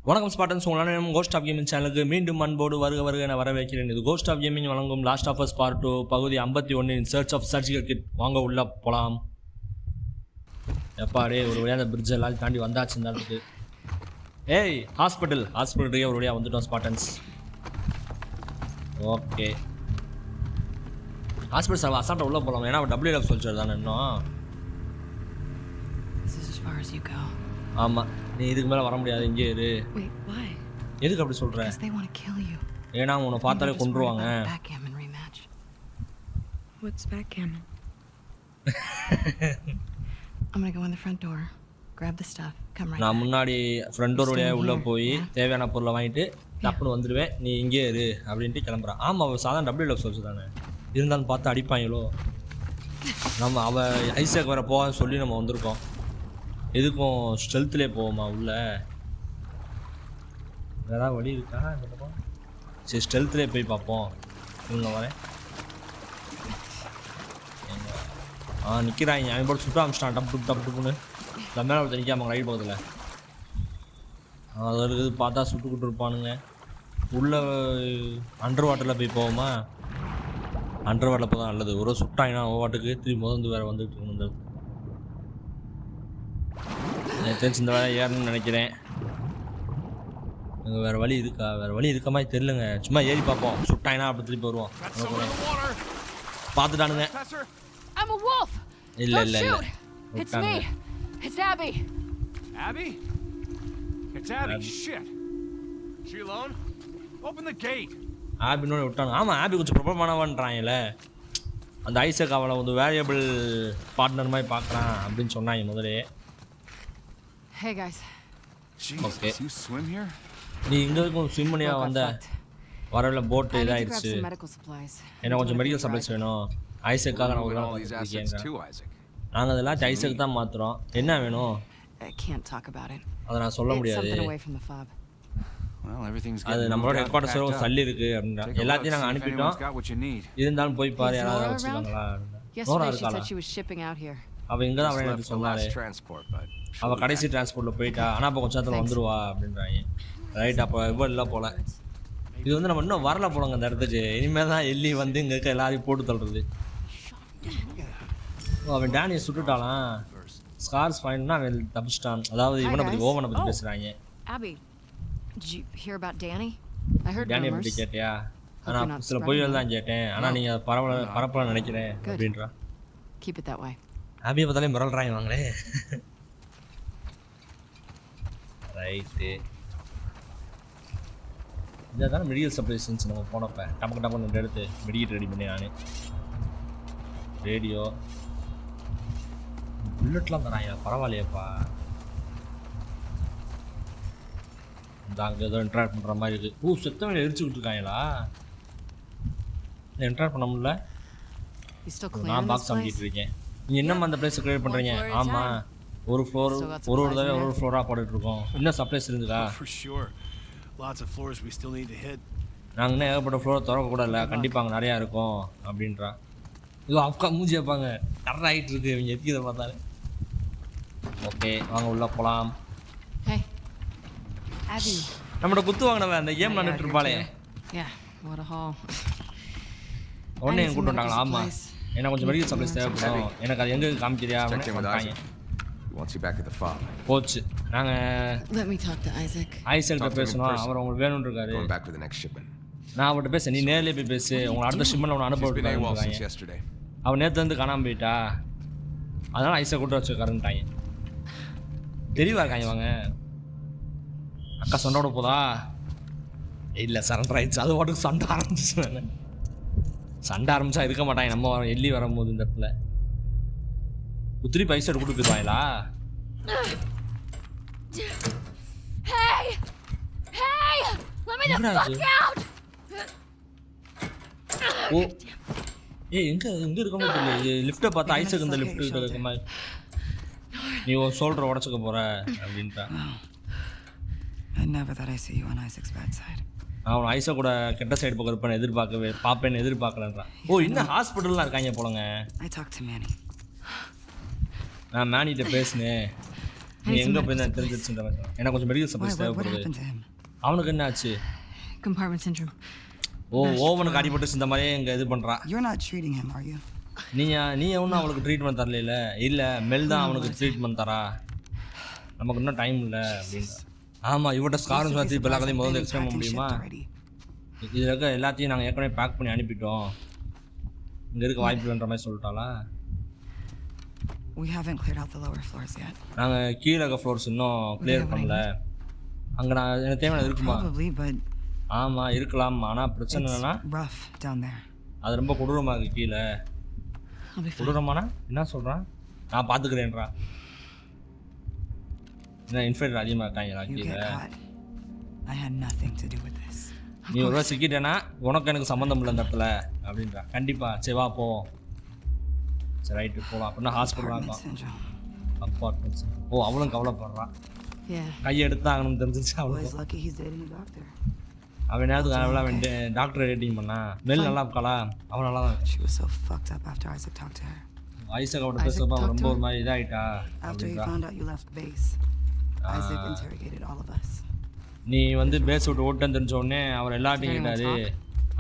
வணக்கம் ஸ்பாட்டன்ஸ், உங்களால் cost of gaming சேனலுக்கு மீண்டும் அன்போடு வருக என வரவேற்கிறேன். இது கோஸ்ட் ஆஃப் கேமிங் வழங்கும் லாஸ்ட் ஆஃப் அஸ் பார்ட் 2 பகுதி 51 in search of surgical kit. வாங்க உள்ள போகலாம். எப்பாடே ஒரு வழியாக அந்த பிரிட்ஜ் எல்லாம் தாண்டி வந்தாச்சு. இந்த இடத்துக்கு ஹாஸ்பிட்டலுக்கே ஒரு வழியாக வந்துட்டோம் ஸ்பாட்டன்ஸ். ஓகே, ஹாஸ்பிட்டல் சார் அசால்ட்டாக உள்ளே போகலாம். ஏன்னா WLF சொல்லிச்சு தானே இன்னும். ஆமாம், நீ இதுக்கு மேலே வர முடியாது, இங்கே இரு. எதுக்கு அப்படி சொல்கிற? ஏன்னா உன்னை பார்த்தாலே கொண்டுருவாங்க. நான் முன்னாடி ஃப்ரண்ட் டோர் வழியாக உள்ளே போய் தேவையான பொருளை வாங்கிட்டு டப்புன்னு வந்துடுவேன், நீ இங்கே இரு அப்படின்ட்டு கிளம்புறான். ஆமாம், அவள் சாதாரண WLF சொல்லிச்சு தானே, இருந்தாலும் பார்த்து அடிப்பாங்களோ. நம்ம அவள் ஐசேக் வர போகான்னு சொல்லி நம்ம வந்திருக்கோம். எதுக்கும் ஸ்ட்ரெல்த்லேயே போவோமா உள்ள? ஏதாவது வழி இருக்கா இந்த பக்கம்? சரி, ஸ்ட்ரெல்த்லேயே போய் பார்ப்போம். இவங்க வரேன். நிற்கிறாங்க. அவன் போட்டு சுட்டு அமிச்சிட்டான் டப்புன்னு. இந்த மேலே ஒருத்தர் நிற்காம ரைட் பக்கத்தில். அது இருக்குது, பார்த்தா சுட்டுக்கிட்டு இருப்பானுங்க. உள்ளே அண்டர் வாட்டரில் போய் போவோமா? அண்டர் வாட்டரில் போதான் நல்லது. ஒரு சுட்டாங்கன்னா வாட்டுக்கு திரும்பி முதந்து வேறு வந்துட்டு இருக்கணும். தெரிஞ்சு இந்த வேலை ஏறணும்னு நினைக்கிறேன். வேறு வழி இருக்கா? வேறு வழி இருக்க மாதிரி தெரிலங்க. சும்மா ஏறி பார்ப்போம். சுட்டாயினா அப்படி திருப்பி வருவோம். பார்த்துட்டானுங்க. இல்லை ஆபின்னு விட்டானு. ஆமாம், ஆபி கொஞ்சம் பிரபலமானவன்றாங்கல்ல. அந்த ஐசக் அவளை வந்து வேரியபிள் பார்ட்னர் மாதிரி பார்க்குறான் அப்படின்னு சொன்னாங்க முதலே. Hey guys. Okay. You swim here? நீ இங்க இருக்கும் ஸ்விம் பண்ணியா வந்த? வரல போட் இதாயிருச்சு. எனக்கு கொஞ்சம் மெடிக்கல் சப்ளைஸ் வேணும். ஐசக்காக நான் ஒரு நாள் கேக்குறேன். நாங்க அதெல்லாம் ஐசக் தான் மாத்துறோம். என்ன வேணும்? I can't talk about it. அத நான் சொல்ல முடியாது. அது நம்மளோட ஹெட்குவார்ட்டர்ஸ் சல்லி இருக்கு அப்படினா எல்லாத்தையும் நாங்க அனுப்பிட்டோம். இருந்தாலும் போய் பாரு, யாராவது வச்சிருக்காங்களா? நோரா இருக்கா? அவ இங்க தான் அவளை சொன்னாலே. அவ கடைசி டிரான்ஸ்போர்ட்ல போயிட்டா. ஆனால் அப்போ கொஞ்சம் நேரத்தில் வந்துடுவா அப்படின்றாங்க. ரைட், அப்போ இவ்வளோ இல்லை போல. இது வந்து நம்ம இன்னும் வரல போலங்க அந்த இடத்துக்கு. இனிமேல் தான் எல்லி வந்து இங்கே இருக்க எல்லாரையும் போட்டு தள்ளுறது. அவன் டேனியை சுட்டுட்டாலாம். ஸ்கார்ஸ் ஃபைன்னா அவன் தப்பிச்சிட்டான். அதாவது இவனை பற்றி ஓவனை பற்றி பேசுகிறாங்க. டேனியை பற்றி கேட்டியா? ஆனால் சில பொய்கள் தான் கேட்டேன். ஆனால் நீங்கள் பரப்பலாம் நினைக்கிறேன் அப்படின்றா. ஆபியை பார்த்தாலே மிரள்றாங்க வாங்களே. ரைட்டு, இதை தானே மெடிக்கல் சப்ளைஸ் நம்ம போனப்போ டப்புன்னு எடுத்து மெடிக்கல் ரெடி பண்ணி நான். ரேடியோ புல்லட்லாம் தராங்க, பரவாயில்லையப்பா. இந்த அங்கே ஏதோ இன்ட்ராக்ட் பண்ணுற மாதிரி இருக்குது. செத்தவங்களை எரிச்சுக்கிட்டு இருக்காங்களா? இன்ட்ராக்ட் பண்ண முடியல. நான் பாக்ஸ் அமுக்கிட்டு இருக்கேன். நீங்கள் இன்னும் அந்த பிளேஸை கிளியர் பண்ணுறீங்க? ஆமாம், ஒரு ஃப்ளோர் ஒரு தடவை ஒரு ஃப்ளோராக போட்டுட்ருக்கோம். இன்னும் சப்ளைஸ் இருக்குதா? நாங்கள் இன்னும் ஏகப்பட்ட ஃப்ளோரை திறக்கக்கூட இல்லை, கண்டிப்பாக அங்கே நிறையா இருக்கும் அப்படின்றா. இதோ அக்கா மூஞ்சி வைப்பாங்க. கரெக்டாக ஆகிட்டு இருக்கு இவங்க எதுக்கிதை பார்த்தாலே. ஓகே, வாங்க உள்ளே போகலாம். நம்மளோட குத்து வாங்கினவன் அந்த கேம் விளாண்டுட்டு இருப்பாளே, உடனே என் கூட்டு வந்தாங்களா? ஆமாம், எனக்கு கொஞ்சம் மெடிக்கல் சப்ளைஸ் தேவைப்படும். எனக்கு அது எங்கே காமிக்கிறியா? போச்சு. நாங்கள் ஐசக்கிட்ட பேசணும். அவர் உங்களுக்கு வேணும்னு இருக்காரு. நான் அவர்கிட்ட பேச, நீ நேரிலே போய் பேசு. உங்களை அடுத்த ஷிப்மெண்ட்ல உன்னை அனுப்பிவிட்டுருக்காங்க. அவன் நேற்றுலேருந்து காணாமல் போயிட்டா, அதனால் ஐசக் கூட்ட வச்சுருக்காருன்ட்டாங்க. தெளிவாக இருக்காங்க வாங்க. அக்கா சண்டை விட போதா? இல்லை, சரண்டர் ஆயிடுச்சு. அது பாட்டுக்கு சண்டை ஆரம்பிச்சு. சண்டை ஆரம்பிச்சா இருக்க மாட்டாங்க. நம்ம எல்லி வரும்போது இந்த இடத்துல உத்திரி பைசா எடுத்து போயிடுவாங்களா? ஓ, எங்க இருக்க மாதிரி லிஃப்ட்டை பார்த்தா ஐசக் இந்த லிஃப்ட் இருக்க மாதிரி. நீ உன் ஷோல்டரை உடச்சுக்க போற அப்படின்ட்டா. அவன் ஐசா கூட கெட்ட சைடு பக்கம் இருப்பான்னு பார்ப்பேன்னு எதிர்பார்க்கலன்றான். ஓ, இன்னும் ஹாஸ்பிட்டல்லாம் இருக்காங்க போலங்க. நான் மேனிகிட்ட பேசினேன். நீ எங்கே போய் நான் தெரிஞ்சிருச்சுன்ற மாதிரி எனக்கு கொஞ்சம் மெடிக்கல் சப்போர்ட் தேவைப்படுது. அவனுக்கு என்ன ஆச்சு? Compartment syndrome. ஓ ஓவனுக்கு அடிபட்டு இந்த மாதிரியே இங்கே இது பண்ணுறான். You're not treating him, are you? நீ ஒன்றும் அவனுக்கு ட்ரீட்மெண்ட் தரல. இல்லை மெல் தான் அவனுக்கு ட்ரீட்மெண்ட் தரா. நமக்கு இன்னும் டைம் இல்லை அப்படின்னு. ஆமாம் இவட்ட ஸ்கார்னு சொல்லி இப்போ எல்லா கதையும் முதல்ல எக்ஸ்பிளைன் பண்ண முடியுமா? இதில் இருக்க எல்லாத்தையும் நாங்கள் ஏற்கனவே பேக் பண்ணி அனுப்பிட்டோம். இங்கே இருக்க வாய்ப்பு இல்லைன்ற மாதிரி சொல்லிட்டாளா? We haven't cleared out the lower floors yet. நாங்கள் கீழே இருக்க ஃப்ளோர்ஸ் இன்னும் கிளியர் பண்ணல. அங்கே நான் எனக்கு தேவையான இருக்குமா? Probably, but ஆமாம் இருக்கலாம். ஆனால் பிரச்சனை என்னன்னா rough down there. அது ரொம்ப கொடூரமாக இருக்குது கீழே. I'll be fine. கொடூரமானா என்ன சொல்கிறான்? நான் பார்த்துக்கிறேன்றா. என்ன இன்ஃபெக்ட் அதிகமாக இருக்காங்களா You கீழே? get caught. I had nothing to do with this. நீ ஒரு ரூபா சிக்கிட்டேன்னா உனக்கு எனக்கு சம்மந்தம் இல்லை அந்த இடத்துல அப்படின்றா. கண்டிப்பாக சரி வா போவோம். சரி ரைட்டு போகலாம். அப்படின்னா ஹாஸ்பிட்டல் Compartment தான் syndrome. அப்பார்ட்மெண்ட்ஸ். ஓ அவளும் கவலைப்படுறான். Yeah. கையை எடுத்தாங்கன்னு தெரிஞ்சிச்சு Boy's அவளுக்கு. lucky he's dating a doctor. அவன் நேரத்துக்கு அவளா டாக்டர் ரேட்டிங் பண்ணா. மெல் நல்லா இருக்காளா? அவன் நல்லா தான். She was so fucked up after Isaac talked to her. Isaac அவட்ட பேசுறப்ப அவன் ரொம்ப ஒரு மாதிரி இதாகிட்டா After he அப்படின்றா. found out you left base, Isaac interrogated all of us. நீ வந்து பேஸ் விட்டு ஓட்டன்னு தெரிஞ்ச உடனே அவர் எல்லாத்தையும் கேட்டாரு.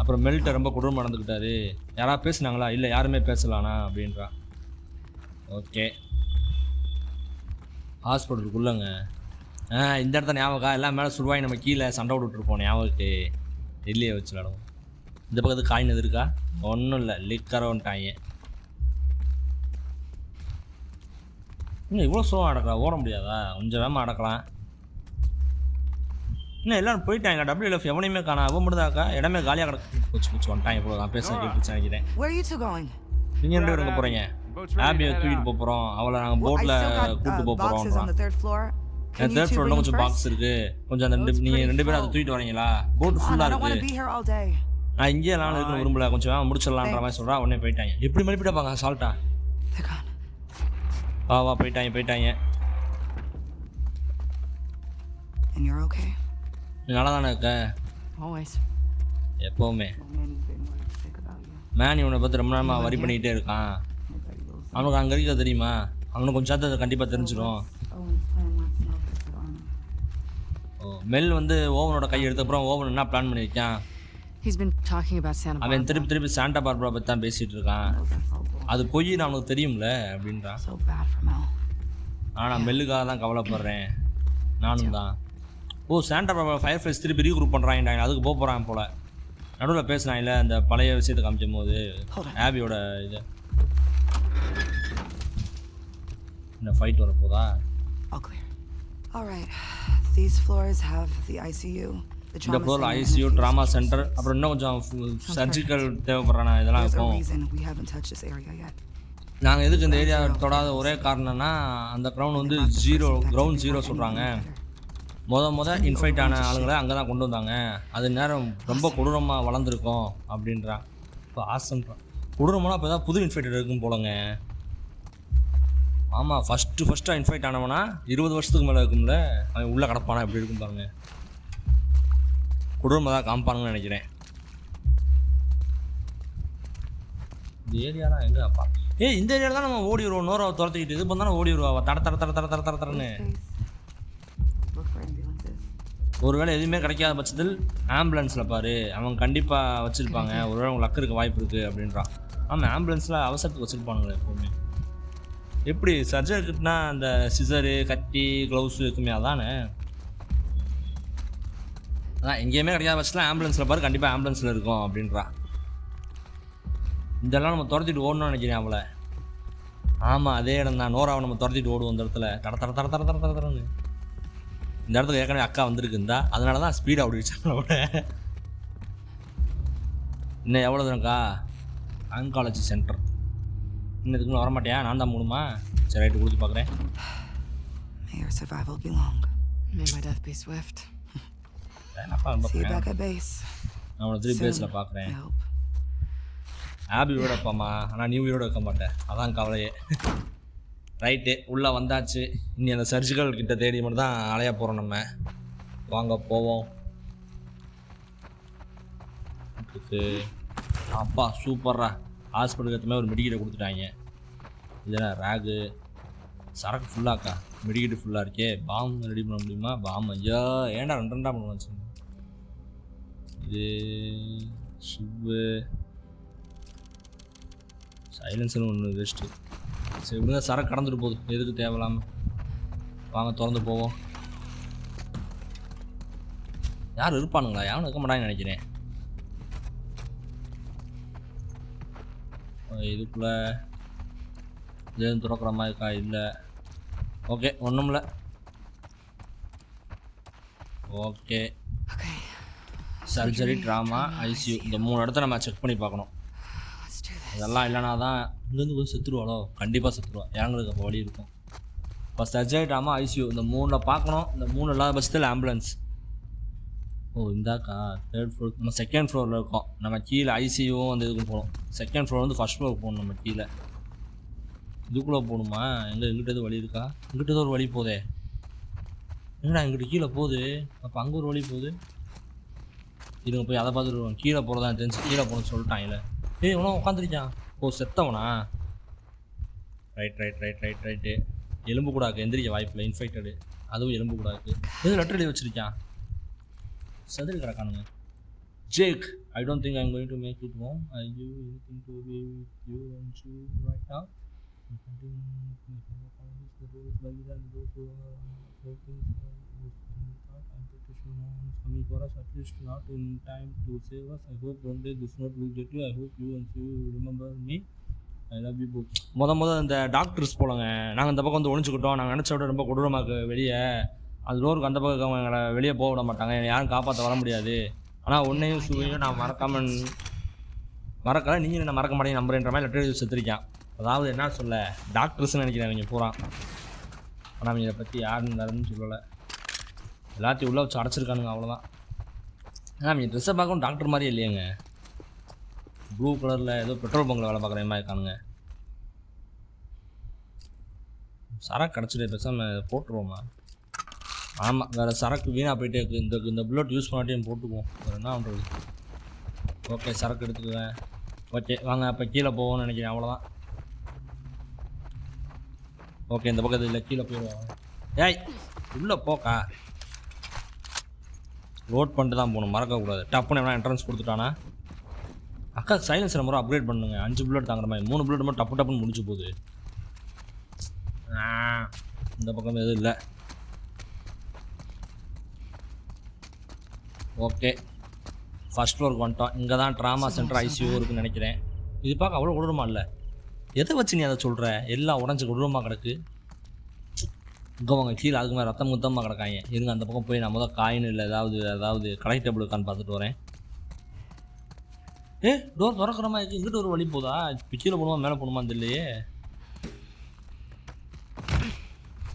அப்புறம் மெல்ட்ட ரொம்ப கொடூரமாக நடந்துக்கிட்டாரு. யாராவது பேசுனாங்களா? இல்லை யாருமே பேசலானா அப்படின்றா. ஓகே ஹாஸ்பிட்டலுக்குள்ளங்க. இந்த இடத்த ஞாபகம் எல்லாம் மேலே சுருவாய் நம்ம கீழே சண்டை விட்டுருப்போம் ஞாபகத்துக்கு. டெல்லியை வச்சு விளாடுவோம். இந்த பக்கத்துக்கு காயின் எது இருக்கா? ஒன்றும் இல்லை லிக்கரோன்ட்டாங்க. இன்னும் இவ்வளோ ஸ்லோவாக அடக்கலாம் ஓட முடியாதா? கொஞ்சம் வேகமாக அடக்கலாம். இன்னும் எல்லோரும் போயிட்டாங்க. WLF எவனையுமே காணா. அவன் மட்டும்தாக்கா இடமே காலியாக கிடக்கு. குச்சி வந்துட்டாங்க. இப்போ நான் பேச கேட்டுச்சு நினைக்கிறேன். Where are you two going? நீங்கள் ரெண்டு பேரும் எங்கே போகிறீங்க? ஆபியை தூக்கிட்டு போக போகிறோம். அவளை நாங்கள் போட்டில் கூப்பிட்டு போக boxes on போகிறோம். the third floor. Can you third two ஃப்ளோரில் bring கொஞ்சம் them பாக்ஸ் first? இருக்குது. கொஞ்சம் அந்த நீங்கள் ரெண்டு பேரும் அதை தூக்கிட்டு வரீங்களா? போட்டு Come on, ஃபுல்லாக I don't want to இருக்குது. be here all day. நான் இங்கே எல்லாம் இருக்கணும் விரும்பல. கொஞ்சம் வேகம் முடிச்சிடலான்ற மாதிரி சொல்கிறா. உடனே போயிட்டாங்க. எப்படி மறுப்பிட்டாப்பாங்க சால்ட்டா? They're gone. வா போயிட்டாங்க. And you're okay? நீ நல்லா தானே இருக்க? Always. எப்போவுமே. Manny's been worried sick about you. Man இவனை பற்றி ரொம்ப நேரமாக வரி பண்ணிக்கிட்டே இருக்கான். Nobody knows. அவனுக்கு அங்கே இருக்கிறது தெரியுமா? அவனுக்கு கொஞ்சம் சேர்த்து அதை கண்டிப்பாக தெரிஞ்சிடும். Owen's plan last night was at Army. ஓ மெல் வந்து ஓவனோட கை எடுத்தப்புறம் ஓவன் என்ன பிளான் பண்ணி வைக்கான்? He's been talking about Santa அவன் Barbara. திருப்பி சாண்டா பார்பரா பற்றி தான் பேசிகிட்டு இருக்கான். Knows that's all bull. அது பொய்ன்னு அவனுக்கு தெரியும்ல அப்படின்றான். So bad for Mel. ஆனால் மெல்லுக்காக தான் கவலைப்படுறேன். நானும் தான். ஓ சாண்டா பார்பரா ஃபயர் ஃபேஸ் திருப்பி ரீக்ரூட் பண்ணுறாங்க. அதுக்கு போக போகிறான் போல். நடுவில் பேசினான் இல்லை அந்த பழைய விஷயத்தை காமிச்சும் போது ஆபியோட இது. இந்த fight வரப்போதா? All clear. All right. These floors have the ICU, the இந்த trauma ஃப்ளோரில் center, and ICU the drama fusion centre service. அப்புறம் இன்னும் கொஞ்சம் சர்ஜிக்கல் தேவைப்படுறானா இதெல்லாம் There's a இருக்கும். reason we haven't touched this area yet. நாங்கள் எதுக்கு இந்த ஏரியா தொடாத ஒரே காரணம்னா அந்த கிரவுண்ட் வந்து கிரவுண்ட் ஜீரோ சொல்கிறாங்க. முத இன்ஃபைட் ஆன ஆளுங்களை அங்கே தான் கொண்டு வந்தாங்க. அது நேரம் ரொம்ப கொடூரமாக வளர்ந்துருக்கோம் அப்படின்றான். இப்போ ஆசன்றான். கொடூரமான இப்போ தான் புது இன்ஃபைட்டட் இருக்கும் போலங்க. ஆமாம் ஃபஸ்ட்டாக இன்ஃபைட் ஆனவனா 20 வருஷத்துக்கு மேலே இருக்கும்ல. அவன் உள்ளே கிடப்பானா எப்படி இருக்கும் பாருங்க. கொடூரமாக தான் காமிப்பானுங்கன்னு நினைக்கிறேன். இந்த ஏரியாலாம் எங்கே அப்பா? இந்த ஏரியாவில் தான் நம்ம ஓடி வருவோம். நோரை துரத்திக்கிட்டு இது பண்ணாலும் ஓடி வருவா. தரன்னு Look for ambulances. ஒருவேளை எதுவுமே கிடைக்காத பட்சத்தில் ஆம்புலன்ஸில் பாரு. அவங்க கண்டிப்பாக வச்சுருப்பாங்க. ஒருவேளை உங்களுக்கு லக்கு இருக்க வாய்ப்பு இருக்குது அப்படின்றான். ஆமாம் ஆம்புலன்ஸில் அவசரத்துக்கு வச்சுருப்பானுங்களே எப்போவுமே. எப்படி சர்ஜரிக்குனா அந்த சிசரு கத்தி க்ளவுஸு இருக்குமே அதானே. அதான் எங்கேயுமே கிடைக்காத பட்சத்தில் ஆம்புலன்ஸில் பாரு. கண்டிப்பாக ஆம்புலன்ஸில் இருக்கும் அப்படின்றான். இதெல்லாம் நம்ம துரத்திட்டு ஓடணும்னு நினைக்கிறேன் அவளை. ஆமாம் அதே இடம் தான். நோராவை நம்ம துரத்திட்டு ஓடுவோம் இந்த இடத்துல. தரன்னு இந்த இடத்துக்கு ஏற்கனவே அக்கா வந்திருக்குந்தா. அதனால தான் ஸ்பீடாக ஓடிடுச்சாங்க அவட. இன்னும் எவ்வளோ தூரம்க்கா? Oncology centre. இன்னும் இதுக்குன்னு வரமாட்டியா? நான் தான் மூணுமா? சரி ரைட்டு கொடுத்து பார்க்குறேன். May your survival be long. May my death be swift. See you back at base. நான் உன்னை திருப்பி பேஸில் பார்க்குறேன். I hope. ஆபி உயிரோட வைப்பாம்மா. ஆனால் நீ உயிரோட வைக்க மாட்டேன். அதான் கவலையே. ரைட்டு உள்ளே வந்தாச்சு. இனி அந்த சர்ஜிக்கல் கிட்ட தேடி மட்டும் தான் அலைய போகிறோம் நம்ம. வாங்க போவோம். அப்பா சூப்பர்ரா. ஹாஸ்பிட்டலுக்கு ஏற்ற மாதிரி ஒரு மெடிக்கலை கொடுத்துட்டாங்க. இதெல்லாம் ரேகு சரக்கு ஃபுல்லாக்கா, மெடிக்கெட்டு ஃபுல்லாக இருக்கே. பாம் ரெடி பண்ண முடியுமா? பாம் ஐயா ஏன்டா ரெண்டா பண்ண வச்சு. இது ஷிப்பு சைலன்ஸ்னு ஒன்று வேஸ்ட்டு. சரி விடுங்க, சரக்கு கடந்துட்டு போகுது, எதுக்கு தேவையில்லாமல். வாங்க திறந்து போவோம். யாரும் இருப்பானுங்களா? யாரும் இருக்க மாட்டாங்கன்னு நினைக்கிறேன். இதுக்குள்ளே எதுவும் திறக்கிற மாதிரி இருக்கா? இல்லை. ஓகே, ஒன்றும் இல்லை. ஓகே, சர்ஜரி, ட்ராமா, ஐசியூ இந்த 3 இடத்த நம்ம செக் பண்ணி பார்க்கணும். இதெல்லாம் இல்லைனா தான் இங்கேருந்து கொஞ்சம் செத்துருவாளோ. கண்டிப்பாக செத்துருவா, இறங்குறதுக்கு அப்போ வழி இருக்கும். இப்போ சர்ஜரி, ட்ராமா, ஐசியூ இந்த 3 பார்க்கணும். இந்த 3 இல்லாத பட்சத்தில் ஆம்புலன்ஸ். ஓ இந்தாக்கா 3rd ஃப்ளோர். நம்ம 2nd ஃப்ளோரில் இருக்கோம். நம்ம கீழே ஐசியூவும் வந்து இதுக்கு போகணும். 2nd ஃப்ளோர் வந்து 1st ஃப்ளோர் போகணும். நம்ம கீழே இதுக்குள்ளே போகணுமா? எங்கிட்ட எதுவும் வழி இருக்கா? இங்கிட்ட ஏதோ ஒரு வழி போதே. என்னடா இங்கிட்ட கீழே போகுது. அப்போ அங்கே ஒரு வழி போகுது. இதுங்க போய் அதை பார்த்துட்டு கீழே போகிறதா தெரிஞ்சு கீழே போகணும்னு சொல்லிட்டாங்களே. ஏய் இவனா உட்காந்துருக்கான். ஓ செத்தவனா? ரைட்டு. எலும்பு கூடாக்கு எந்திரிக்க வாய்ப்பில்லை, இன்ஃபெக்டடு. அதுவும் எலும்பு கூடாக்கு. எது லெட்டர் எழுதி வச்சிருக்கான். சதுரி கிடக்கானுங்க. Jack, I don't think I'm going to make it home. I do anything to be with you and you right now. Coming for us, at least not in time to save us. I hope one day this note will get you. I hope you and you will remember me. I love you both. இந்த doctors போலங்க. நாங்கள் இந்த பக்கம் வந்து ஒழிச்சுக்கிட்டோம். நாங்கள் நினச்ச விட ரொம்ப கொடூரமாக்கு வெளியே. அது டோருக்கு அந்த பக்கம் எங்களை வெளியே போக விட மாட்டாங்க. யாரும் காப்பாற்ற வர முடியாது. ஆனால் உன்னையும் சூரியனையும் நான் மறக்கலை. நீங்கள் என்ன மறக்க மாட்டேங்க நம்புறேன்ற மாதிரி லெட்டர் எழுதி செத்துருக்கேன். அதாவது என்ன சொல்ல, டாக்டர்ஸ்ன்னு நினைக்கிறேன் அவங்க பூரா. ஆனால் அவங்க இதை பற்றி யாருன்னு இருந்தாருன்னு சொல்லலை. எல்லாத்தையும் உள்ளே வச்சு அடைச்சிருக்கானுங்க, அவ்வளோதான். ஆனால் அவங்க ட்ரெஸ்ஸை பார்க்கவும் டாக்டர் மாதிரியே இல்லையேங்க. ப்ளூ கலரில் ஏதோ பெட்ரோல் பங்கில் வேலை பார்க்குற மாதிரி இருக்கானுங்க. சரக்கு கிடச்சிட்டு பேசாமல் போட்டுருவோம்மா. ஆமாம், வேறு சரக்கு வீணாக போயிட்டே இருக்குது. இந்த புல்லட் யூஸ் பண்ணாட்டையும் போட்டுக்குவோம். வேறு என்ன பண்ணுறது. ஓகே, சரக்கு எடுத்துக்குவேன். ஓகே வாங்க, அப்போ கீழே போவோம்னு நினைக்கிறேன். அவ்வளோதான். ஓகே, இந்த பக்கத்தில் இல்லை, கீழே போயிடுவோம். ஏய் உள்ளே போக்கா. லோட் பண்ணிட்டு தான் போகணும், மறக்கக்கூடாது. டப்புன்னு எவ்வளோ என்ட்ரன்ஸ் கொடுத்துட்டானா. அக்கா சைலன்ஸர் முறை அப்கிரேட் பண்ணுங்க. 5 புல்லட் தாங்குற மாதிரி 3 புல்லட் மட்டும் டப்புன்னு முடிச்சு போகுது. இந்த பக்கம் எதுவும் இல்லை. ஓகே, ஃபர்ஸ்ட் ஃப்ளோருக்கு வந்துட்டோம். இங்கே தான் ட்ராமா சென்டர் ஐசியூ இருக்குன்னு நினைக்கிறேன். இது பார்க்க அவ்வளோ கொடூரமா இல்லை. எதை வச்சு நீ அதை சொல்கிற? எல்லாம் உடஞ்சி கொடூரமாக கிடக்கு. இங்கே வாங்க கீழே அதுக்கு மேலே ரத்தம் முத்தமாக கிடக்காங்க. இருங்க அந்த பக்கம் போய் நான் முதல் காயின் இல்லை ஏதாவது கலெக்டபிள் இருக்கான்னு பார்த்துட்டு வரேன். டோர் திறக்கிற மாதிரி இருக்குது. இங்கிட்ட ஒரு வழி போதா? இப்போ கீழே போகணுமா மேலே போகணுமான்னு தெரியலையே.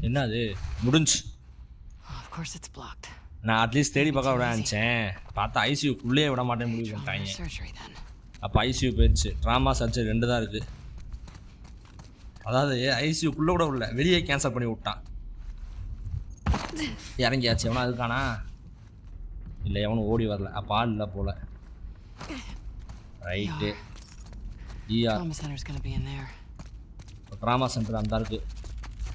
என்ன அது முடிஞ்சு? நான் அட்லீஸ்ட் தேடி பார்க்க விட நினச்சேன். பார்த்தா ஐசியூக்குள்ளே விட மாட்டேன் முடிவு பண்ணிட்டாங்க. அப்போ ஐசியூ போயிடுச்சு. ட்ராமா சர்ஜரி 2 தான் இருக்குது. அதாவது ஐசியூக்குள்ளே கூட விடல, வெளியே கேன்சல் பண்ணி விட்டான். இறங்கியாச்சு. எவனா அதுக்கானா? இல்லை, எவனும் ஓடி வரல. அப்போ ஆள் இல்லை போல. ரைட்டு. ட்ராமா சென்டர் அந்த இருக்குது.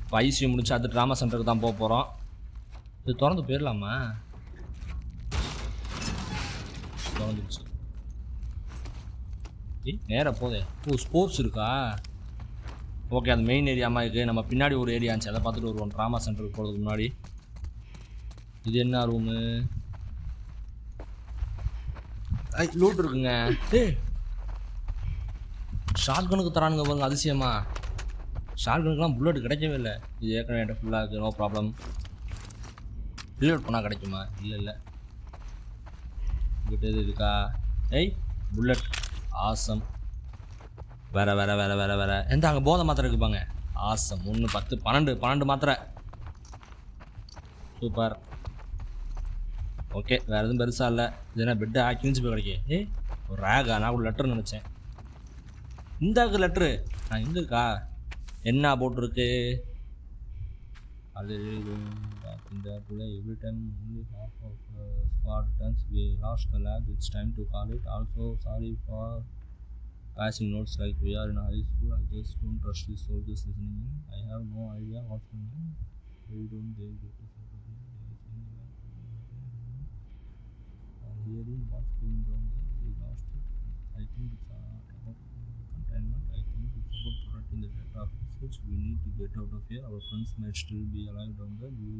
இப்போ ஐசியூ முடிச்சு அது ட்ராமா சென்டருக்கு தான் போக போகிறோம். இது திறந்து போயிடலாமா? திறந்துச்சு. நேராக போதே. ஓ ஸ்போர்ட்ஸ் இருக்கா? ஓகே, அது மெயின் ஏரியா மாதிரி இருக்குது. நம்ம பின்னாடி ஒரு ஏரியா இருந்துச்சு, அதை பார்த்துட்டு வருவோம். ட்ராமா சென்டருக்கு போகிறதுக்கு முன்னாடி. இது என்ன ரூமு? லூட் இருக்குங்க. ஷார்ட் கனுக்கு தரானுங்க பாருங்க, அதிசயமா. ஷார்ட் கனுக்குலாம் புல்லட் கிடைக்கவே இல்லை. இது ஏற்கனவே என்கிட்ட ஃபுல்லாக இருக்குது, நோ ப்ராப்ளம். ரீலோட் பண்ணால் கிடைக்குமா? இல்லை. இங்கிட்ட எது இருக்கா? Bullet awesome. வேற எந்த அங்கே போதை மாத்திரை இருக்குப்பாங்க. ஆசம். 1 10 12 மாத்திரை. சூப்பர். ஓகே, வேறு எதுவும் பெருசாக இல்லை. இது என்ன பெட்டு கிழிஞ்சு போய் கிடைக்கே. ஒரு ரேகா? நான் கூட லெட்டர்னு நினச்சேன். இந்தாக்கு லெட்ரு. நான் எங்கே இருக்கா? என்ன போட்டிருக்கு? அது every time only half of squad returns. We lost the lab. It's time to call it. Also sorry for passing notes like we are in high school. I just don't trust these soldiers listening in. I have no idea what's going on. Why don't they get us out of here? Hearing what's going wrong there. We lost it. I think it's about containment. I think it's about protecting the data of research. We need to get out of here. Our friends might still be alive down there. You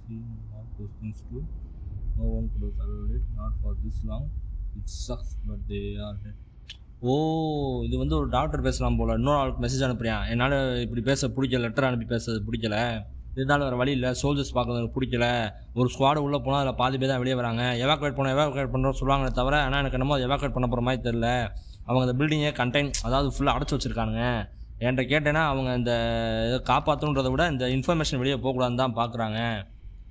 see how those things do. No one could have survived it. Not for this long. It sucks, but they are dead. ஓ இது வந்து ஒரு doctor பேசலாம் போல். இன்னொரு ஆளுக்கு message அனுப்புறியான், என்னால் இப்படி பேச பிடிக்கல, லெட்டர் அனுப்பி பேச பிடிக்கல, இருந்தாலும் வேறு வழி இல்லை, சோல்ஜர்ஸ் பார்க்கறது எனக்கு பிடிக்கல, ஒரு ஸ்குவாடு உள்ளே போனால் அதில் பாதி பேர் தான் வெளியே வராங்க, எவாக்குவேட் பண்ணுறோம் சொல்லுவாங்களே தவிர, ஆனால் எனக்கு என்னமோ எவாக்குவேட் பண்ண போகிற மாதிரி தெரில. அவங்க அந்த பில்டிங்கை அதாவது ஃபுல்லாக அடைச்சி வச்சுருக்கானுங்க. என்கிட்ட கேட்டேன்னா அவங்க இந்த இதை காப்பாற்றணுன்றதை விட இந்த இன்ஃபர்மேஷன் வெளியே போகக்கூடாதுன்னு தான் பார்க்குறாங்க.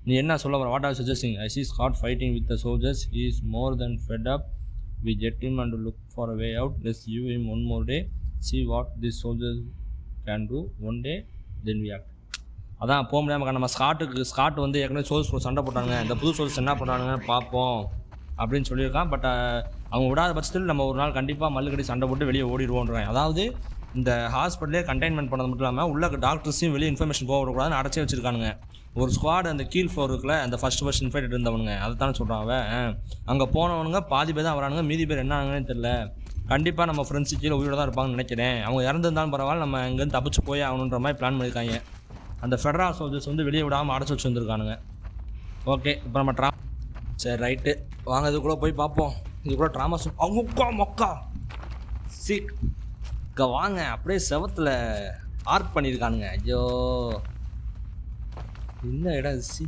நீ என்ன சொல்ல வர? What are suggesting? I C Scott fighting with the soldiers. He is more then fed up. We get him and look for a way out. Let's give him one more day. See what these soldiers can do. One day, then we act. அதான் போக முடியாமல் நம்ம Scott வந்து ஏற்கனவே soldiers சண்டை போட்டாங்க, இந்த புது சோல்ஜர்ஸ் என்ன பண்ணுறாங்க பார்ப்போம் அப்படின்னு சொல்லியிருக்கான். பட் அவங்க விடாத பட்சத்தில் நம்ம ஒரு நாள் கண்டிப்பாக மல்லுக்கடி சண்டை போட்டு வெளியே ஓடிடுவோன்றாங்க. அதாவது இந்த ஹாஸ்பிட்டலே கண்டெய்ன்மெண்ட் பண்ணது மட்டும் இல்லாமல் உள்ள டாக்டர்ஸையும் வெளியே இன்ஃபர்மேஷன் போக விடக்கூடாதுன்னு அடைச்சி வச்சுருக்கானுங்க. ஒரு ஸ்குவாடு அந்த கீழ் ஃப்ளோர் இருக்குல்ல, அந்த ஃபஸ்ட் இன்ஃபெக்டட் இருந்தவனுங்க, அதை தானே சொல்கிறான் அவன். அங்கே போனவனுங்க பாதி பேர் தான் வரானுங்க, மீதி பேர் என்ன ஆகுங்கன்னு தெரில. கண்டிப்பாக நம்ம ஃப்ரெண்ட்ஸு கீழே உயிரோட தான் இருப்பாங்கன்னு நினைக்கிறேன். அவங்க இறந்துருந்தாலும் பரவாயில்ல, நம்ம இங்கேருந்து தப்பிச்சு போய் ஆகணுன்ற மாதிரி பிளான் பண்ணியிருக்காங்க. அந்த ஃபெடரல் சோல்ஜர்ஸ் வந்து வெளியே விடாமல் அடைச்சி வச்சு வந்துருக்கானுங்க. ஓகே, இப்போ நம்ம சரி ரைட்டு வாங்க, இதுக்குள்ளே போய் பார்ப்போம். இதுக்குள்ளே ட்ராமா அவங்க மொக்கா சீக் இங்கே வாங்க. அப்படியே செவத்தில் ஆர்க் பண்ணியிருக்கானுங்க. ஐயோ என்ன இடம் சி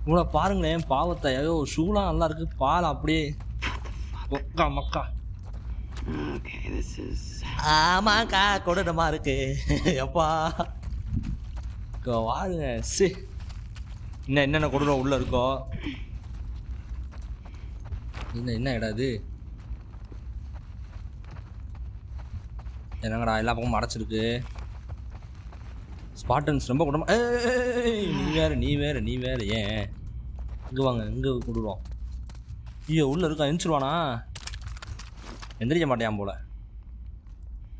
உங்களை பாருங்களேன், பாவத்தை. ஐயோ ஷூலாம் நல்லா இருக்கு, பால் அப்படியே மக்கா. ஆமாக்கா கொடமா இருக்கு எப்பா வாருங்க. சி இன்னும் என்னென்ன கொடூரம் உள்ள இருக்கோ. என்ன இடம் இது? என்னங்கடா எல்லா பக்கமும் அடைச்சிருக்கு. ஸ்பாட்டன்ஸ் ரொம்ப கூடமா. நீ வேறு ஏன் இங்கே வாங்க, இங்கே கொடுக்குறோம். ஐயோ உள்ளே இருக்கா, எந்திரிச்சிருவானா? எந்திரிக்க மாட்டேன் போல்.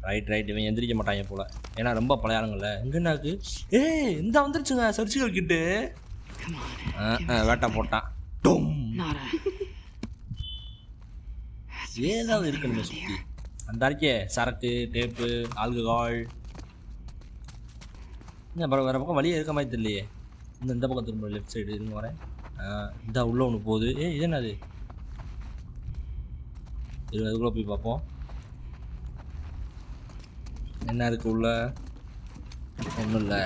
ரைட் இவன் எந்திரிக்க மாட்டாங்க போல், ஏன்னா ரொம்ப பழைய ஆளுங்கள்ல. இங்கே என்ன இருக்குது? இந்த வந்துருச்சுங்க சர்ச்சிக்கல் கிட்டு. வேட்டை போட்டான். ஏதாவது இருக்குன்னு சுற்றி அந்த அறிக்கை சரக்கு டேப்பு ஆல்கஹால். அப்புறம் வேறு பக்கம் வழியே இருக்க மாதிரி தெரியலையே. இந்த பக்கம் திரும்ப லெஃப்ட் சைடு இருந்து வரேன். இந்த உள்ளே ஒன்று போகுது. இது என்னது? அதுக்குள்ளே போய் பார்ப்போம் என்ன இருக்குது உள்ள. ஒன்றும் இல்லை.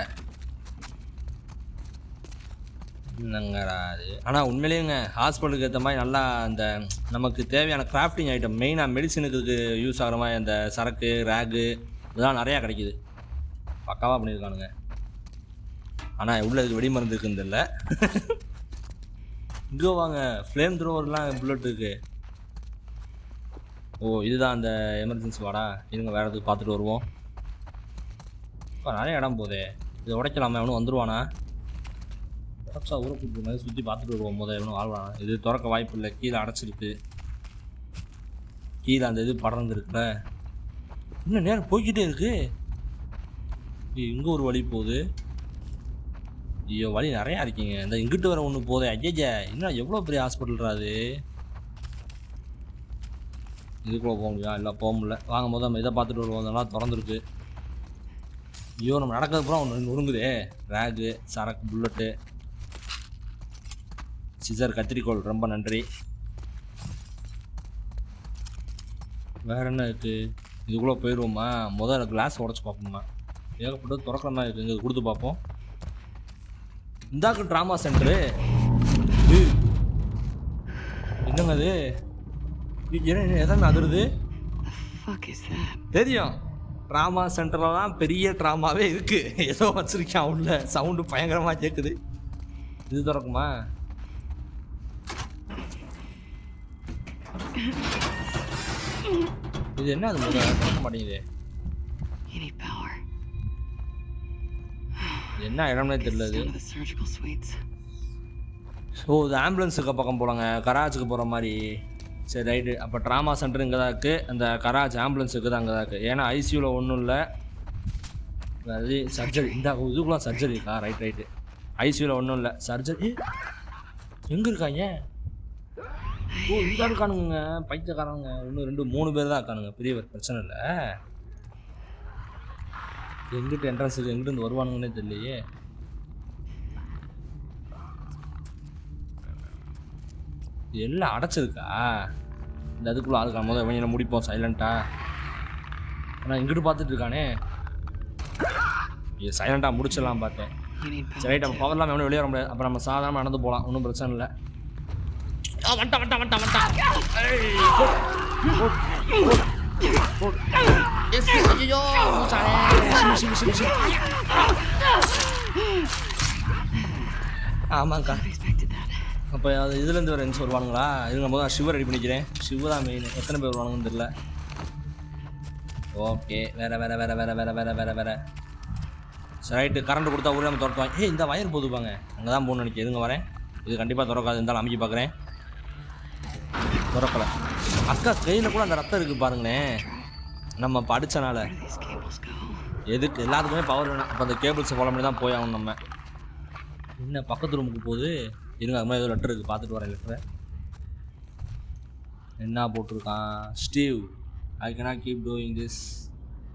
என்னங்கடா அது? ஆனால் உண்மையிலேங்க ஹாஸ்பிட்டலுக்கு ஏற்ற மாதிரி நல்லா அந்த நமக்கு தேவையான கிராஃப்டிங் ஐட்டம், மெயினாக மெடிசனுக்கு யூஸ் ஆகிற மாதிரி அந்த சரக்கு ரேகு இதெல்லாம் நிறையா கிடைக்கிது. பக்காவாக பண்ணியிருக்கானுங்க. ஆனால் உள்ள இதுக்கு வெடி மருந்து இருக்குன்னு தெரியல. இங்கே வாங்க, ஃப்ளேம் த்ரோவர்லாம் புல்லட் இருக்கு. ஓ இதுதான் அந்த எமர்ஜென்சி வாடா. இருங்க வேறு எதுக்கு பார்த்துட்டு வருவோம். இப்போ நிறைய இடம் போதே, இதை உடைக்கலாமா? எவனும் வந்துடுவானா? உடச்சா ஊரை கூப்பிட்டு மாதிரி சுற்றி பார்த்துட்டு வருவோம். எவனும் வாழ்வானா? இது திறக்க வாய்ப்பு இல்லை, கீழே அடைச்சிருக்கு. கீழே அந்த இது படர்ந்து இருக்குல்ல. இன்னும் நேரம் போய்கிட்டே இருக்கு. இங்கே ஒரு வழி போகுது. ஐயோ வழி நிறையா இருக்கீங்க. இந்த இங்கிட்டு வர ஒன்று போதே. ஐயா இன்னும் எவ்வளோ பெரிய ஹாஸ்பிட்டல்ரா அது. இதுக்குள்ளே போக முடியும்? இல்லை போக முடியல. வாங்க நம்ம இதை பார்த்துட்டு வருவோம். அதெல்லாம் திறந்துருக்கு. ஐயோ நம்ம நடக்கிறது பூரா ஒன்று நொறுங்குதே. ரேகு சரக்கு புல்லட்டு சிசர் கத்திரிக்கோள். ரொம்ப நன்றி. வேறு என்ன இருக்குது? இதுக்குள்ளே போயிடுவோமா? முதல்ல கிளாஸ் உடச்சி பார்ப்போம்மா. ஏகப்பட்டது திறக்கிற மாதிரி இருக்குது. இங்கே கொடுத்து பார்ப்போம். இந்தாக்கு ட்ராமா சென்டரு. என்னங்க அது? எதான அதிருது? தெரியும், ட்ராமா சென்டரில் தான் பெரிய ட்ராமாவே இருக்கு. ஏதோ வச்சிருக்கேன் உள்ள. சவுண்டு பயங்கரமாக கேட்குது. இது திறக்குமா? இது என்ன? அது திறக்க மாட்டேங்குது. என்ன இடம்னே தெரியல. ஓ இது ஆம்புலன்ஸுக்கு பக்கம் போகலாங்க, கராச்சுக்கு போகிற மாதிரி. சரி ரைட்டு. அப்போ ட்ராமா சென்டர் இங்கே தான் இருக்குது, அந்த கராஜ் ஆம்புலன்ஸ் இருக்குது அங்கே தான் இருக்குது. ஏன்னா ஐசியூவில் ஒன்றும் இல்லை, அது சர்ஜரி. இந்த இதுக்குலாம் சர்ஜரி இருக்கா? ரைட்டு. ஐசியூவில் ஒன்றும் இல்லை, சர்ஜரி. எங்கே இருக்காங்க? ஓ இங்கே இருக்கானுங்க பைத்தியக்காரங்க. 1 2 3 பேர் தான் இருக்கானுங்க, பெரிய பிரச்சனை இல்லை. எங்கிட்ட என்ட்ரன்ஸ் இருக்குது, எங்கிட்ட வருவானுங்கன்னே தெரியலையே. எல்லாம் அடைச்சிருக்கா? இந்த அதுக்குள்ளே ஆளுக்கான முதல் இவங்க முடிப்போம் சைலண்ட்டாக. ஆனால் இங்கிட்டு பார்த்துட்டு இருக்கானே, இது சைலண்ட்டாக முடிச்சிடலாம் பார்த்தேன். சரி ரைட், நம்ம பவர்லாம் எவனும் வெளியே வர முடியாது. அப்போ நம்ம சாதாரணமாக நடந்து போகலாம், ஒன்றும் பிரச்சனை இல்லை. வந்துட்டான். ஆமாங்க்கா. அப்போ அது இதுலேருந்து வேறு எந்த வருவானுங்களா? இதுங்க போது நான் ஷிவர் ரெடி பண்ணிக்கிறேன். ஷிவ் தான் மெயின். எத்தனை பேர் வருவானுங்கன்னு தெரியல. ஓகே வேற. சரி ரைட்டு, கரண்ட் கொடுத்தா ஊரே நம்ம திறத்துவாங்க. இந்த வயர் போதுப்பாங்க, அங்கே தான் போகணும்னு நினைக்கிறேன். எதுங்க வரேன், இது கண்டிப்பாக திறக்காது, இருந்தாலும் அமைக்க பார்க்குறேன். திறக்கலை. அக்கா கையில் கூட அந்த ரத்தம் இருக்குது பாருங்களேன், நம்ம இப்போ அடித்தனால. எதுக்கு எல்லாத்துக்குமே பவர் வேணும். அப்போ அந்த கேபிள்ஸை ஃபாலோ பண்ணி தான் போய் ஆகணும் நம்ம. என்ன பக்கத்து ரூமுக்கு போகுது, இருங்க அது மாதிரி ஏதோ லெட்டர் இருக்குது, பார்த்துட்டு வரேன். லெட்டரை என்ன போட்டிருக்கான்? Steve, I cannot keep doing this.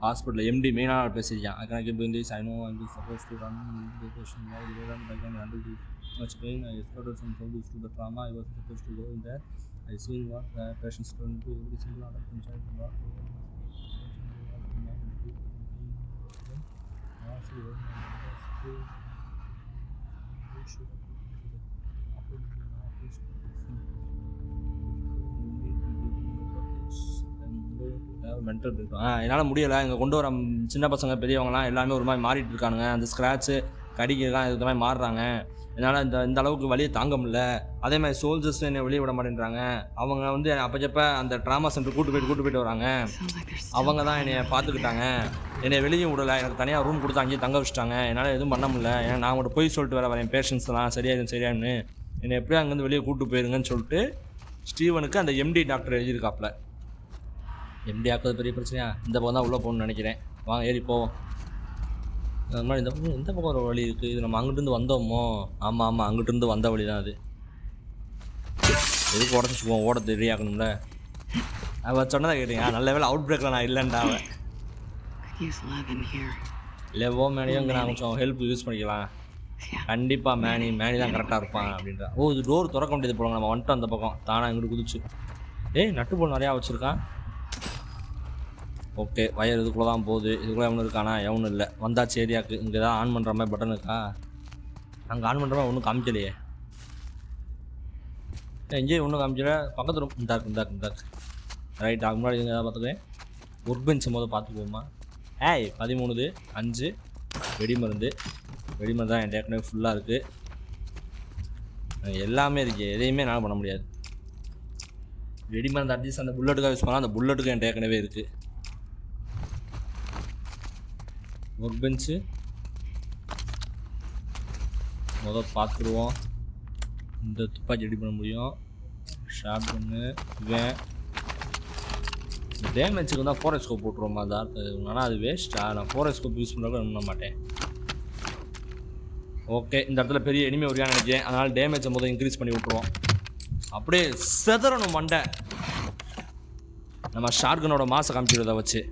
ஹாஸ்பிட்டலில் எம்டி மெயினாக பேசியிருக்கான். ஐ cannot keep doing this. I know I'm supposed to run the patient while they run, but I can handle too much pain. I started some troubles to the trauma. I wasn't supposed to go in there. I seen what the patients turn into every single other inside the bar. Mental இருக்கும். என்னால் முடியலை, இங்கே கொண்டு வர சின்ன பசங்க பெரியவங்களாம் எல்லாமே ஒரு மாதிரி மாறிட்டு இருக்கானுங்க. அந்த ஸ்க்ராட்சு கடிக்கலாம் இது மாதிரி மாறுறாங்க. என்னால் இந்த அளவுக்கு வழியை தாங்க முடியல. அதே மாதிரி சோல்ஜர்ஸ் என்னை வெளியே விட மாட்டேன்றாங்க. அவங்க வந்து அப்பச்சப்போ அந்த ட்ராமா சென்டர் கூட்டு போயிட்டு வராங்க. அவங்க தான் என்னை பார்த்துக்கிட்டாங்க, என்னை வெளியே விடலை. எனக்கு தனியாக ரூம் கொடுத்து அங்கேயே தங்க வச்சுட்டாங்க. என்னால் எதுவும் பண்ண முடியல. ஏன்னா நான் அவங்கள்ட்ட போய் சொல்லிட்டு வரேன் பேஷண்ட்ஸ்லாம் சரியானு என்னை எப்படியும் அங்கேருந்து வெளியே கூப்பிட்டு போயிருங்கன்னு சொல்லிட்டு ஸ்டீவனுக்கு அந்த எம்டி டாக்டர் எழுதியிருக்காப்புல. எம்டி ஆக்குறது பெரிய பிரச்சனையா? இந்த பக்கம் தான் உள்ளே போகணும்னு நினைக்கிறேன். வாங்க ஏறி போவோம். அது மாதிரி இந்த பக்கம் ஒரு வழி இருக்குது. இது நம்ம அங்கிட்டிருந்து வந்தோமோ? ஆமாம் அங்கிட்டிருந்து வந்த வழி தான் அது. எதுக்கு உடச்சிக்குவோம், ஓட ரெடியாகணும்ல. அவன் சொன்னதை கேட்டீங்க, நல்ல வேலை அவுட் பிரேக்கில் நான் இல்லைண்டா. அவன் லெவோ மேனியும் இங்கே நான் கொஞ்சம் ஹெல்ப் யூஸ் பண்ணிக்கலாம். கண்டிப்பாக மேனி தான் கரெக்டாக இருப்பான் அப்படின்றா. இது டோர் திறக்க வேண்டியது போடுங்க. நம்ம வந்துட்டோம் அந்த பக்கம், தானாக இங்கிட்டு குதிச்சு. நட்டு போல் நிறையா வச்சுருக்கான். ஓகே, வயர் இதுக்குள்ளே தான் போகுது. இதுக்குள்ளே எவனும் இருக்கானா? எவனும் இல்லை. வந்தாச்சு ஏரியாவுக்கு. இங்கே தான் ஆன் பண்ணுற மாதிரி பட்டன் இருக்கா? அங்கே ஆன் பண்ணுற மாதிரி ஒன்றும் காமிக்கலையே. எங்கேயும் ஒன்றும் காமிக்கல. பக்கத்து ரூம் இந்தாக்கு. ரைட், அதுக்கு முன்னாடி இங்கே பார்த்துக்குவேன். ஒர்க் பெஞ்ச் போது பார்த்துக்குவோமா? 13/5 வெடிமருந்து தான் என் ஏற்கனவே ஃபுல்லாக இருக்குது. எல்லாமே இருக்குது, எதையுமே என்னால் பண்ண முடியாது. வெடிமருந்து அட்லீஸ்ட் அந்த புல்லட்டுக்காக யூஸ் பண்ணால், அந்த புல்லட்டுக்கு என் ஏற்கனவே இருக்குது. ஒர்க் பெஞ்சு பார்த்துருவோம். இந்த துப்பாக்கி ரெடி பண்ண முடியும். ஷார்ட் கன்னு இவன் டேமேஜுக்கு தான் ஃபோர் எஸ்கோப் போட்டுருவோமா? அது ஆனால் அது வேஸ்ட்டா? நான் ஃபோர் எஸ்கோப் யூஸ் பண்ணுறதுக்கு பண்ண மாட்டேன். ஓகே, இந்த இடத்துல பெரிய எனிமே வருவான்னு நினைக்கிறேன். அதனால் டேமேஜை முதல் இன்க்ரீஸ் பண்ணி விட்ருவோம். அப்படியே செதறணும் மண்டை. நம்ம ஷார்ட் கன்னோட மாசை காமிக்கிறத வச்சு.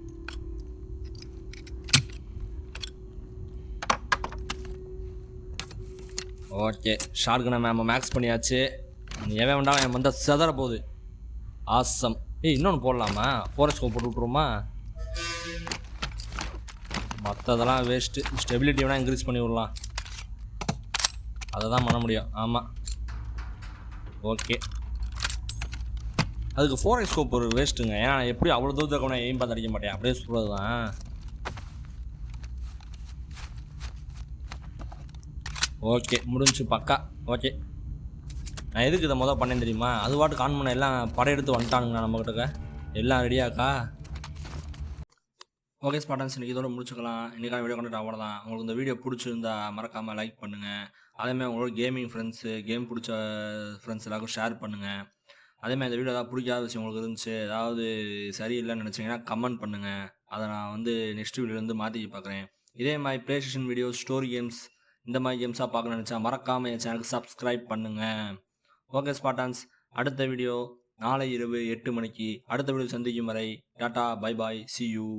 ஓகே, ஷார்ட் கன்னை நம்ம மேக்ஸ் பண்ணியாச்சு. எவன் வேண்டாம் என் வந்தால் செதற போகுது. ஆசம். இன்னொன்று போடலாமா? ஃபோர் எஸ்கோப் போட்டு விட்ருவோமா? மற்றதெல்லாம் வேஸ்ட்டு. ஸ்டெபிலிட்டி வேணால் இன்க்ரீஸ் பண்ணி விடலாம். அதை தான் பண்ண முடியும். ஆமாம், ஓகே. அதுக்கு ஃபோர் எஸ்கோப் ஒரு வேஸ்ட்டுங்க. ஏன்னா எப்படி அவ்வளோ தூரத்துக்கு நான் எய்ம் பார்த்து அடிக்க மாட்டேன். அப்படியே சொல்கிறது தான். ஓகே, முடிஞ்சு பக்கா. ஓகே, நான் எதுக்கு இதை மொதல் பண்ணேன் தெரியுமா? அது வாட்டுக்கு ஆன் பண்ண எல்லாம் படையெடுத்து வந்துட்டானுங்கண்ணா நம்மக்கிட்ட. எல்லாம் ரெடியாக்கா? ஓகே ஸ்பாட்டன்ஸ், இன்றைக்கி இதோட முடிச்சுக்கலாம். இன்றைக்கான வீடியோ கண்டக்ட் அவ்வளோதான். உங்களுக்கு இந்த வீடியோ பிடிச்சிருந்தா மறக்காமல் லைக் பண்ணுங்கள். அதேமாதிரி உங்களோட கேமிங் ஃப்ரெண்ட்ஸு, கேம் பிடிச்ச ஃப்ரெண்ட்ஸ் எல்லாருக்கும் ஷேர் பண்ணுங்கள். அதேமாதிரி இந்த வீடியோ ஏதாவது பிடிக்காத விஷயம் உங்களுக்கு இருந்துச்சு, ஏதாவது சரியில்லைன்னு நினச்சிங்கன்னா கமெண்ட் பண்ணுங்கள். அதை நான் வந்து நெக்ஸ்ட் வீடியோலேருந்து மாற்றி பார்க்குறேன். இதே மாதிரி play station videos, story games இந்த மாதிரி கேம்ஸாக பார்க்கணும்னு நினச்சா மறக்காமல் என் சேனலுக்கு சப்ஸ்கிரைப் பண்ணுங்கள். ஓகே ஸ்பாட்டான்ஸ், அடுத்த வீடியோ நாளை இரவு 8 மணிக்கு அடுத்த வீடியோ சந்திக்கும் வரை tata bye bye, see you.